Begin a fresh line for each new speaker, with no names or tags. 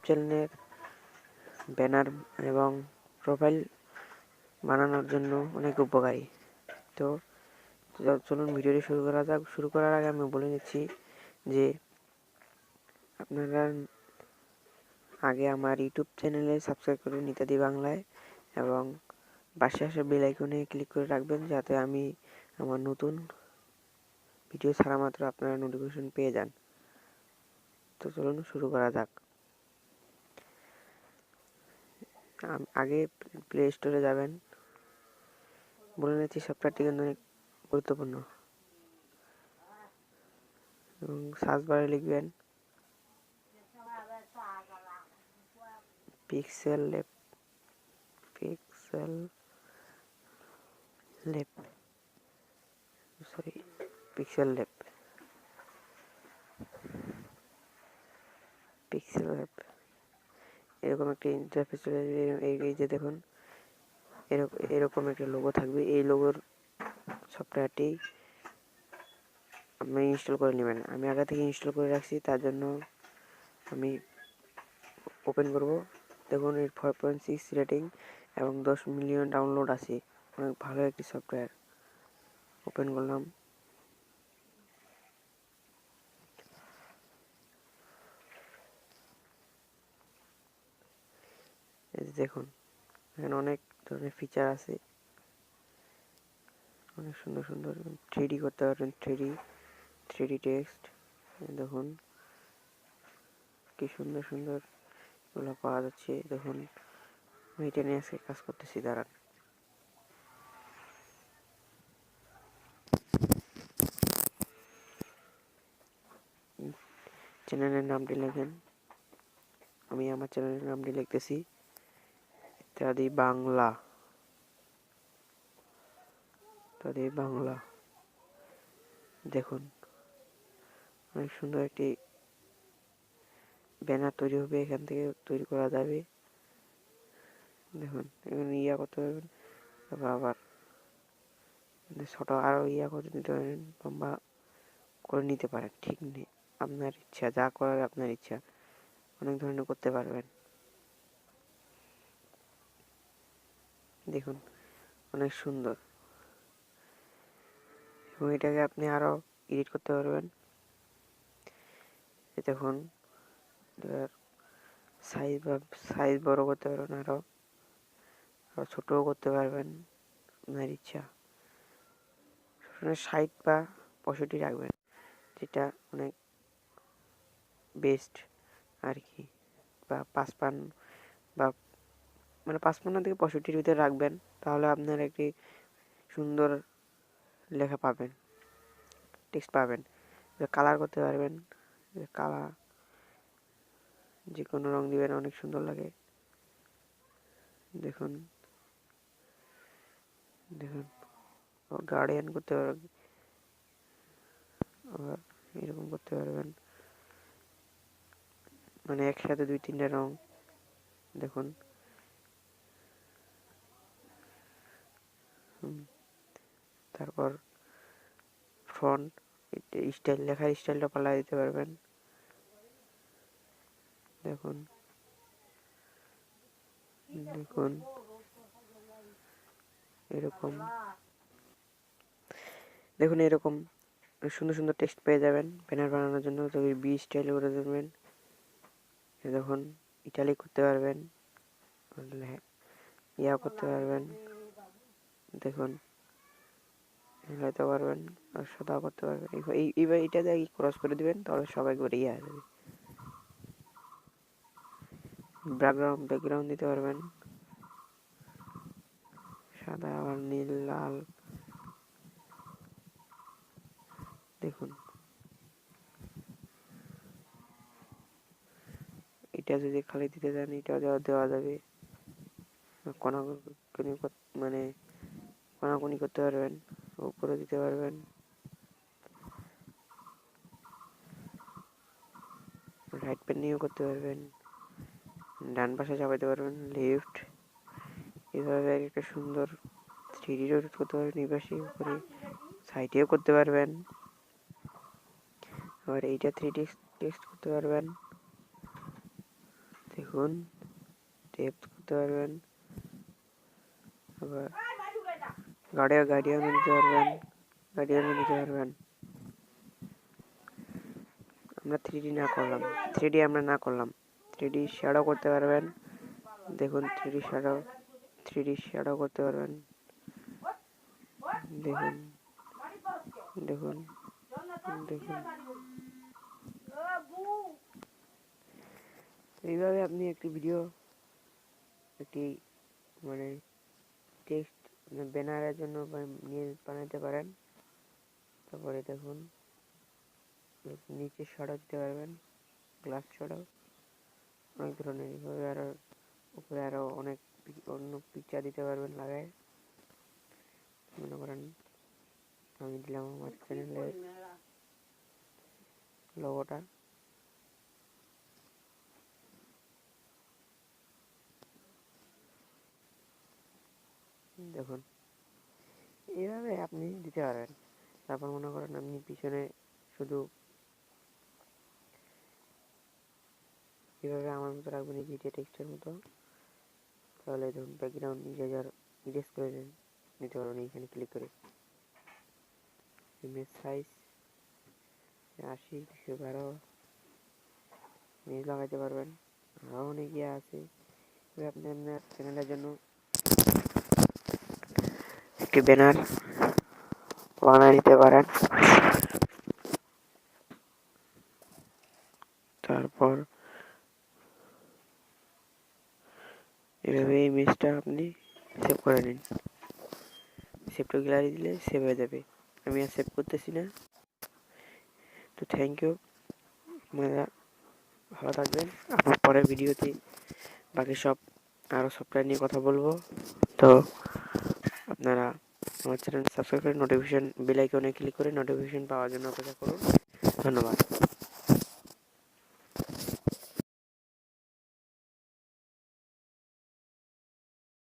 চ্যানেলের ব্যানার এবং প্রোফাইল বানানোর জন্য অনেক উপকারী। তো চলুন ভিডিওটি শুরু করা যাক। শুরু করার আগে আমি বলে নিচ্ছি যে আপনারা আগে আমার ইউটিউব চ্যানেলে সাবস্ক্রাইব করুন ইত্যাদি বাংলায়, এবং পাশে আসা বেল আইকনে ক্লিক করে রাখবেন, যাতে আমি আমার নতুন ভিডিও ছাড়া মাত্র আপনারা নোটিফিকেশন পেয়ে যান। তো চলুন শুরু করা যাক। আগে প্লে স্টোরে যাবেন। বলে নিচ্ছি সফটওয়্যারটি কিন্তু অনেক গুরুত্বপূর্ণ, এবং সার্চ বারে লিখবেন pixel lab, pixel lab, sorry pixel lab, pixel lab. এরকম একটি ইন্টারফেস চলে আসবে। এই যে দেখুন, এরকম একটা লোগো থাকবে। এই লোগোর সফটওয়্যারটি আপনি ইনস্টল করে নেবেন। আমি আগে থেকে ইনস্টল করে রাখছি, তার জন্য আমি ওপেন করব। দেখুন এর 4.6 রেটিং এবং 10 মিলিয়ন ডাউনলোড আছে। অনেক ভালো একটি সফটওয়্যার। ওপেন করলাম। এই যে দেখুন, এখানে অনেক ধরনের ফিচার আছে, অনেক সুন্দর সুন্দর। 3D করতে পারবেন, 3D টেক্সট। দেখুন কি সুন্দর সুন্দর এগুলো পাওয়া যাচ্ছে। দেখুন আমি এটা নিয়ে আজকে কাজ করতেছি। দাঁড়ান, চ্যানেলের নামটি লেখেন। আমি আমার চ্যানেলের নামটি লিখতেছি ইত্যাদি বাংলা, ইত্যাদি বাংলা। দেখুন অনেক সুন্দর একটি ব্যানার তৈরি হবে, এখান থেকে তৈরি করা যাবে। দেখুন এখানে করতে পারবেন, তারপর আবার ছোট আরও করে নিতে পারেন, লম্বা করে নিতে পারেন। ঠিক নেই, আপনার ইচ্ছা, যা করার আপনার ইচ্ছা, অনেক ধরনের করতে পারবেন। দেখুন অনেক সুন্দর, এবং এটাকে আপনি আরও এডিট করতে পারবেন। দেখুন সাইজ বড় করতে পারবেন, আরও ছোটও করতে পারবেন, আপনার ইচ্ছা। 60 বা 65 রাখবেন, যেটা অনেক বেস্ট আর কি, বা 55 বা 55 থেকে 65 ভিতরে রাখবেন, তাহলে আপনার একটি সুন্দর লেখা পাবেন, টেক্সট পাবেন। কালার করতে পারবেন, কালার যে কোনো রং দিবেন, অনেক সুন্দর লাগে। দেখুন দেখুন গার্ডিয়ান করতে পারবেন, আবার এরকম করতে পারবেন, মানে একসাথে 2-3টা রং। দেখুন তারপর ফন্ট স্টাইল, লেখার স্টাইলটা পাল্টে দিতে পারবেন। দেখুন দেখুন এরকম, দেখুন এরকম সুন্দর সুন্দর টেক্সট পেয়ে যাবেন ব্যানার বানানোর জন্য। তবে বি স্টাইল করে দেবেন। দেখুন ইটালিক করতে পারবেন, করতে পারবেন। দেখুন হিলাইতে পারবেন, আর সাদা করতে পারবেন। এইবার এটা দিয়ে ক্রস করে দিবেন, তাহলে সবাই করে আসবে। ব্যাকগ্রাউন্ড দিতে পারবেন, সাদা, আবার নীল, লাল। দেখুন এটা যদি খালি দিতে চান, এটা দেওয়া যাবে। কোনাকুনি মানে কোনাকুনি করতে পারবেন, উপরে দিতে পারবেন। রাইট প্যান নিয়েও করতে পারবেন, ডান পাশে চাপাইতে পারবেন, লেফট। এভাবে একটা সুন্দর 3D রোটেট করতে পারবেন, এই পাশে উপরে সাইডেও করতে পারবেন। আবার এইটা 3D টেক্সট করতে পারবেন। দেখুন টেপ করতে পারবেন, আবার গার্ডিয়ানও দিতে পারবেন। আমরা 3D না করলাম 3D শ্যাডো করতে পারবেন। দেখুন 3D শ্যাডো করতে পারবেন। দেখুন দেখুন দেখুন এইভাবে আপনি একটি মানে টেক্সট ব্যানারের জন্য বানাতে পারেন। তারপরে দেখুন নিচে শ্যাডো দিতে পারবেন, গ্লাস শ্যাডো অনেক ধরনের। এইভাবে আরো উপরে আরো অনেক অন্য পিকচার দিতে পারবেন লাগায়। মনে করেন আমি দিলাম আমার চ্যানেলের লোগোটা। দেখুন এইভাবে আপনি দিতে পারবেন। তারপর মনে করেন আপনি পিছনে শুধু এভাবে আমার মতো রাখবেন, এই জিটিএ টেক্সটের মতো। তাহলে ধরুন ব্যাকগ্রাউন্ড ইরেজ করে নিতে পারবেন এইখানে ক্লিক করে। ইমেজ সাইজ 80/212 ইমেজ লাগাইতে পারবেন। আরও অনেক ইয়ে আছে। আপনি আপনার চ্যানেলের জন্য একটি ব্যানার বানিয়ে নিতে পারেন। তারপর এভাবে ইমেজটা আপনি সেভ করে নিন। সেভ টু গ্যালারি দিলে সেভ হয়ে যাবে। আমি আর সেভ করতেছি না। তো থ্যাংক ইউ, আপনারা ভালো থাকবেন। আমার পরের ভিডিওতে বাকি আরও সফটওয়্যার নিয়ে কথা বলবো। তো আপনারা আমার চ্যানেল সাবস্ক্রাইব করে বেল আইকনে ক্লিক করে নোটিফিকেশন পাওয়ার জন্য অপেক্ষা করুন। ধন্যবাদ।